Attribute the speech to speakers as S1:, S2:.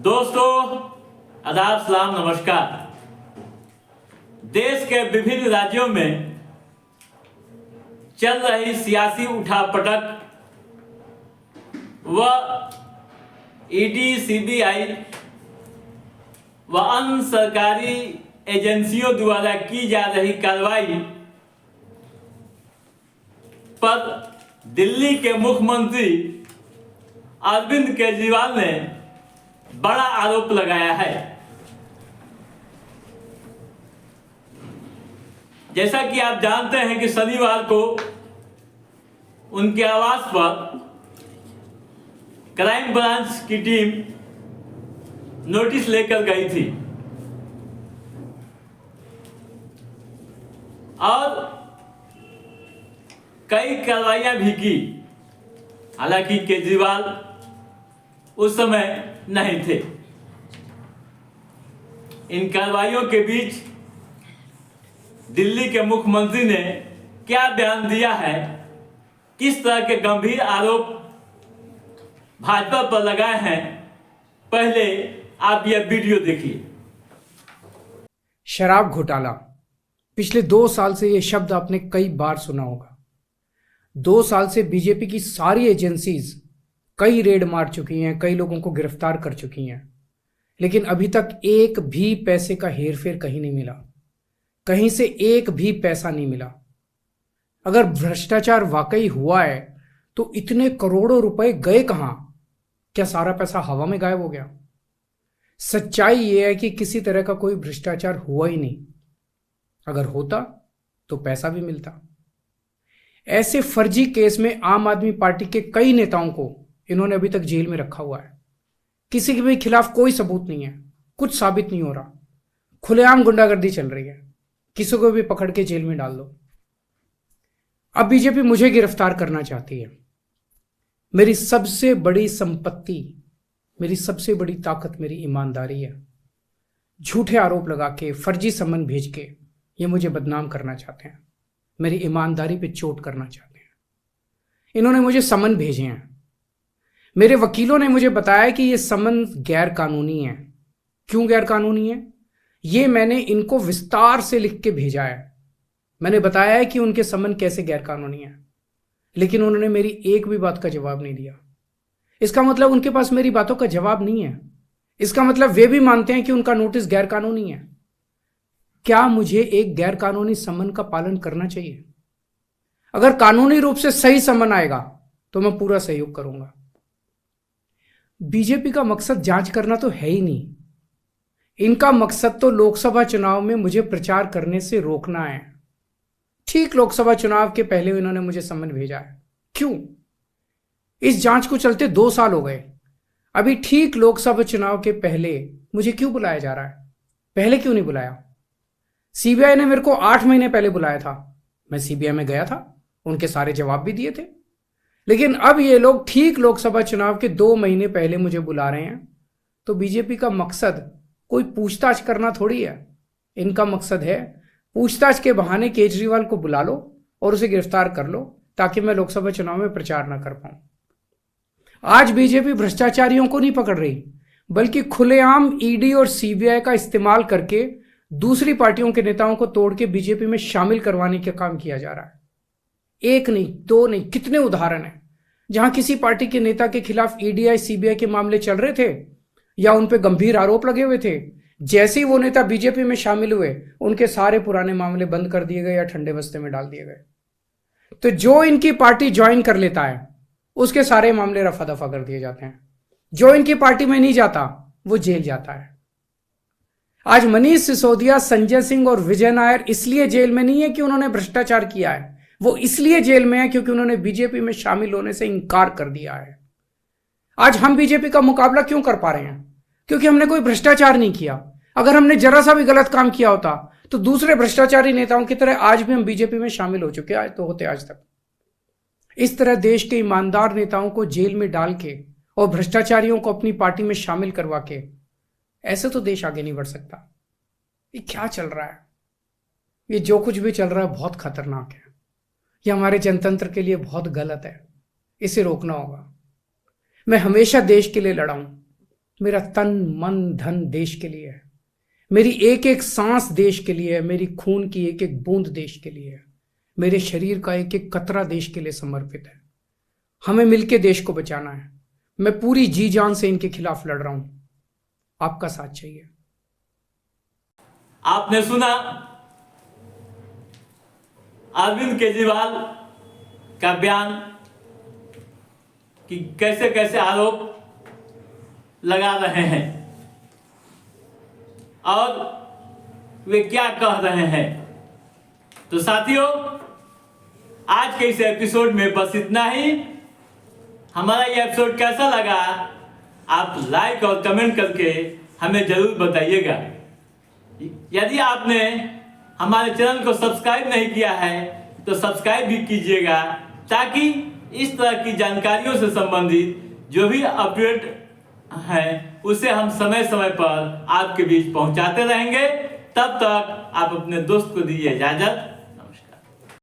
S1: दोस्तों, आदाब, सलाम, नमस्कार। देश के विभिन्न राज्यों में चल रही सियासी उठापटक व ईडी, सीबीआई व अन्य सरकारी एजेंसियों द्वारा की जा रही कार्रवाई पर दिल्ली के मुख्यमंत्री अरविंद केजरीवाल ने बड़ा आरोप लगाया है। जैसा कि आप जानते हैं कि शनिवार को उनके आवास पर क्राइम ब्रांच की टीम नोटिस लेकर गई थी और कई कार्रवाइयां भी की। हालांकि केजरीवाल उस समय नहीं थे। इन कार्रवाइयों के बीच दिल्ली के मुख्यमंत्री ने क्या बयान दिया है, किस तरह के गंभीर आरोप भाजपा पर लगाए हैं, पहले आप यह वीडियो देखिए।
S2: शराब घोटाला, पिछले 2 साल से यह शब्द आपने कई बार सुना होगा। 2 साल से बीजेपी की सारी एजेंसीज कई रेड मार चुकी हैं, कई लोगों को गिरफ्तार कर चुकी हैं, लेकिन अभी तक एक भी पैसे का हेरफेर कहीं नहीं मिला, कहीं से एक भी पैसा नहीं मिला। अगर भ्रष्टाचार वाकई हुआ है तो इतने करोड़ों रुपए गए कहां? क्या सारा पैसा हवा में गायब हो गया? सच्चाई यह है कि किसी तरह का कोई भ्रष्टाचार हुआ ही नहीं। अगर होता तो पैसा भी मिलता। ऐसे फर्जी केस में आम आदमी पार्टी के कई नेताओं को इन्होंने अभी तक जेल में रखा हुआ है। किसी के भी खिलाफ कोई सबूत नहीं है, कुछ साबित नहीं हो रहा, खुलेआम गुंडागर्दी चल रही है, किसी को भी पकड़ के जेल में डाल दो। अब बीजेपी मुझे गिरफ्तार करना चाहती है। मेरी सबसे बड़ी संपत्ति, मेरी सबसे बड़ी ताकत मेरी ईमानदारी है। झूठे आरोप लगा के, फर्जी सम्मन भेज के ये मुझे बदनाम करना चाहते हैं, मेरी ईमानदारी पे चोट करना चाहते हैं। इन्होंने मुझे सम्मन भेजे हैं। मेरे वकीलों ने मुझे बताया कि ये सम्मन गैर कानूनी है। क्यों गैर कानूनी है? ये मैंने इनको विस्तार से लिख के भेजा है। मैंने बताया है कि उनके सम्मन कैसे गैर कानूनी है, लेकिन उन्होंने मेरी एक भी बात का जवाब नहीं दिया। इसका मतलब उनके पास मेरी बातों का जवाब नहीं है। इसका मतलब वे भी मानते हैं कि उनका नोटिस गैर कानूनी है। क्या मुझे एक गैर कानूनी सम्मन का पालन करना चाहिए? अगर कानूनी रूप से सही सम्मन आएगा तो मैं पूरा सहयोग करूंगा। बीजेपी का मकसद जांच करना तो है ही नहीं। इनका मकसद तो लोकसभा चुनाव में मुझे प्रचार करने से रोकना है। ठीक लोकसभा चुनाव के पहले इन्होंने मुझे सम्मन भेजा है। क्यों? इस जांच को चलते 2 साल हो गए। अभी ठीक लोकसभा चुनाव के पहले मुझे क्यों बुलाया जा रहा है? पहले क्यों नहीं बुलाया? सीबीआई ने मेरे को 8 महीने पहले बुलाया था। मैं सीबीआई में गया था, उनके सारे जवाब भी दिए थे। लेकिन अब ये लोग ठीक लोकसभा चुनाव के 2 महीने पहले मुझे बुला रहे हैं। तो बीजेपी का मकसद कोई पूछताछ करना थोड़ी है। इनका मकसद है पूछताछ के बहाने केजरीवाल को बुला लो और उसे गिरफ्तार कर लो, ताकि मैं लोकसभा चुनाव में प्रचार ना कर पाऊं। आज बीजेपी भ्रष्टाचारियों को नहीं पकड़ रही, बल्कि खुलेआम ईडी और सीबीआई का इस्तेमाल करके दूसरी पार्टियों के नेताओं को तोड़ के बीजेपी में शामिल करवाने का काम किया जा रहा है। एक नहीं, 2 नहीं, कितने उदाहरण हैं जहां किसी पार्टी के नेता के खिलाफ ईडी, सीबीआई के मामले चल रहे थे या उन पे गंभीर आरोप लगे हुए थे। जैसे ही वो नेता बीजेपी में शामिल हुए, उनके सारे पुराने मामले बंद कर दिए गए या ठंडे बस्ते में डाल दिए गए। तो जो इनकी पार्टी ज्वाइन कर लेता है, उसके सारे मामले रफा दफा कर दिए जाते हैं। जो इनकी पार्टी में नहीं जाता, वो जेल जाता है। आज मनीष सिसोदिया, संजय सिंह और विजय नायर इसलिए जेल में नहीं है कि उन्होंने भ्रष्टाचार किया है। वो इसलिए जेल में है क्योंकि उन्होंने बीजेपी में शामिल होने से इंकार कर दिया है। आज हम बीजेपी का मुकाबला क्यों कर पा रहे हैं? क्योंकि हमने कोई भ्रष्टाचार नहीं किया। अगर हमने जरा सा भी गलत काम किया होता तो दूसरे भ्रष्टाचारी नेताओं की तरह आज भी हम बीजेपी में शामिल हो चुके आज तो होते आज तक। इस तरह देश के ईमानदार नेताओं को जेल में डाल के और भ्रष्टाचारियों को अपनी पार्टी में शामिल करवा के ऐसे तो देश आगे नहीं बढ़ सकता। ये क्या चल रहा है? ये जो कुछ भी चल रहा है बहुत खतरनाक है। ये हमारे जनतंत्र के लिए बहुत गलत है। इसे रोकना होगा। मैं हमेशा देश के लिए लड़ा हूं। मेरा तन मन धन देश के लिए है, मेरी एक एक सांस देश के लिए है, मेरी खून की एक एक बूंद देश के लिए है, मेरे शरीर का एक एक कतरा देश के लिए समर्पित है। हमें मिलकर देश को बचाना है। मैं पूरी जी जान से इनके खिलाफ लड़ रहा हूं, आपका साथ चाहिए।
S1: आपने सुना अरविंद केजरीवाल का बयान कि कैसे कैसे आरोप लगा रहे हैं और वे क्या कह रहे हैं। तो साथियों, आज के इस एपिसोड में बस इतना ही। हमारा ये एपिसोड कैसा लगा आप लाइक और कमेंट करके हमें जरूर बताइएगा। यदि आपने हमारे चैनल को सब्सक्राइब नहीं किया है तो सब्सक्राइब भी कीजिएगा, ताकि इस तरह की जानकारियों से संबंधित जो भी अपडेट है उसे हम समय समय पर आपके बीच पहुंचाते रहेंगे। तब तक आप अपने दोस्त को दीजिए इजाजत।